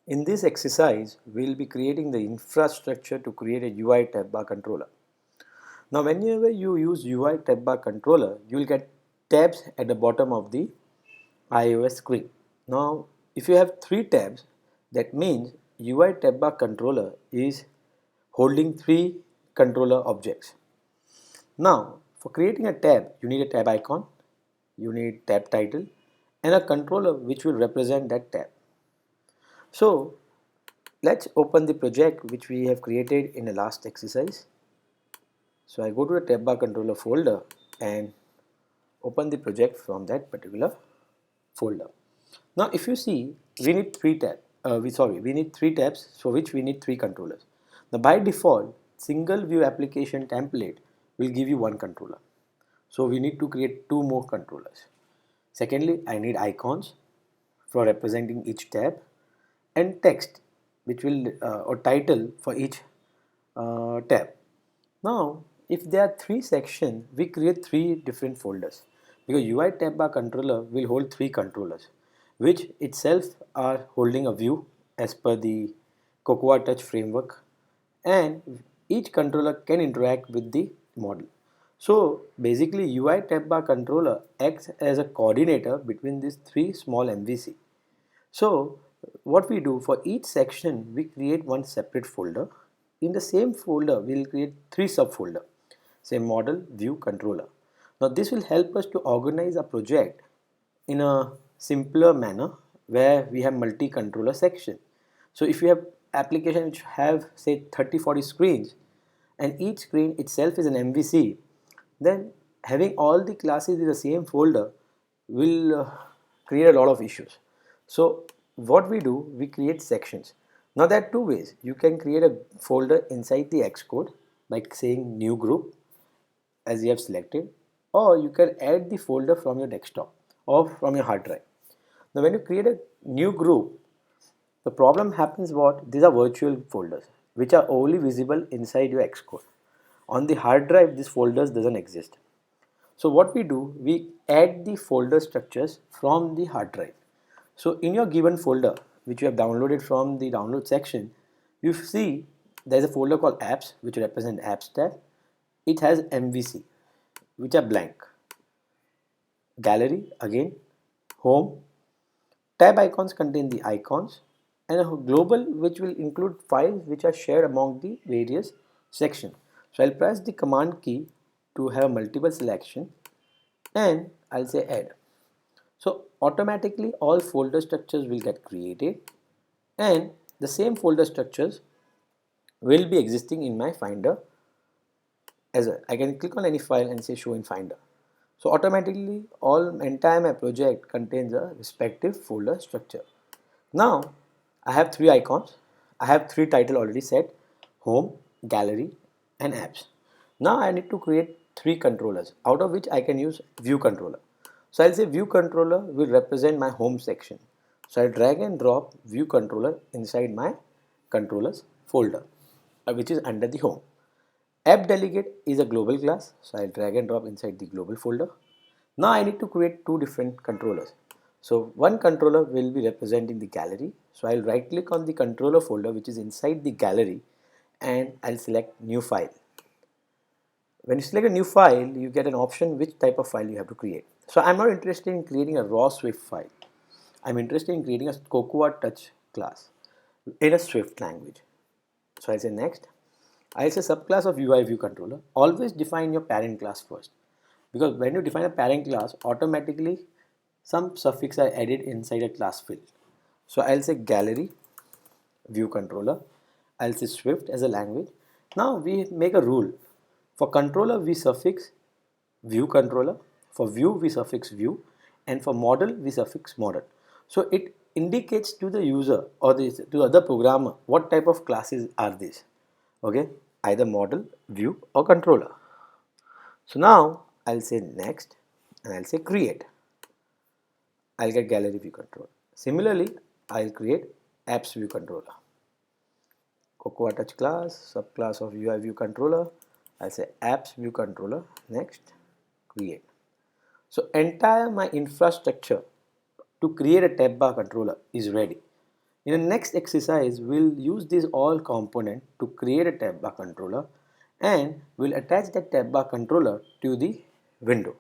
In this exercise, we'll be creating the infrastructure to create a UI tab bar controller. Now, whenever you use UI tab bar controller, you'll get tabs at the bottom of the iOS screen. Now, if you have three tabs, that means UI tab bar controller is holding three controller objects. Now, for creating a tab, you need a tab icon, you need tab title, and a controller which will represent that tab. So, let's open the project which we have created in the last exercise. So I go to the tab bar controller folder and open the project from that particular folder. Now if you see, we need we need three tabs for which we need three controllers. Now by default, single view application template will give you one controller. So we need to create two more controllers. Secondly, I need icons for representing each tab and text which will or title for each tab. Now, if there are three sections, we create three different folders because UI tab bar controller will hold three controllers, which itself are holding a view as per the Cocoa Touch framework, and each controller can interact with the model. So basically, UI tab bar controller acts as a coordinator between these three small MVC. So what we do for each section, we create one separate folder. In the same folder, we'll create three subfolder. Say model, view, controller. Now this will help us to organize a project in a simpler manner where we have multi-controller section. So if you have application which have say 30-40 screens and each screen itself is an MVC, then having all the classes in the same folder will create a lot of issues. So what we do, we create sections. Now there are two ways. You can create a folder inside the Xcode by saying new group as you have selected, or you can add the folder from your desktop or from your hard drive. Now when you create a new group, the problem happens what? These are virtual folders which are only visible inside your Xcode. On the hard drive, these folders doesn't exist. So what we do, we add the folder structures from the hard drive. So in your given folder, which you have downloaded from the download section, you see there's a folder called apps, which represent apps tab. It has MVC, which are blank. Gallery, again, home. Tab icons contain the icons, and a global which will include files which are shared among the various sections. So I'll press the command key to have multiple selection and I'll say add. So automatically all folder structures will get created and the same folder structures will be existing in my Finder as well. I can click on any file and say show in Finder. So automatically all entire my project contains a respective folder structure. Now I have three icons. I have three title already set: home, gallery and apps. Now I need to create three controllers, out of which I can use view controller. So I'll say view controller will represent my home section. So I'll drag and drop view controller inside my controllers folder, which is under the home. App delegate is a global class, so I'll drag and drop inside the global folder. Now I need to create two different controllers. So one controller will be representing the gallery. So I'll right click on the controller folder which is inside the gallery and I'll select new file. When you select a new file, you get an option which type of file you have to create. So I'm not interested in creating a raw Swift file. I'm interested in creating a Cocoa Touch class in a Swift language. So I say next. I say subclass of UI view controller. Always define your parent class first, because when you define a parent class, automatically some suffix are added inside a class field. So I'll say gallery view controller. I'll say Swift as a language. Now we make a rule. For controller we suffix view controller, for view we suffix view, and for model we suffix model. So it indicates to the user or to other programmer what type of classes are these. Okay, either model, view or controller. So now I'll say next and I'll say create. I'll get gallery view controller. Similarly, I'll create apps view controller. Cocoa Touch class, subclass of UI view controller. I'll say apps view controller. Next, create. So entire my infrastructure to create a tab bar controller is ready. In the next exercise, we'll use this all component to create a tab bar controller and we'll attach that tab bar controller to the window.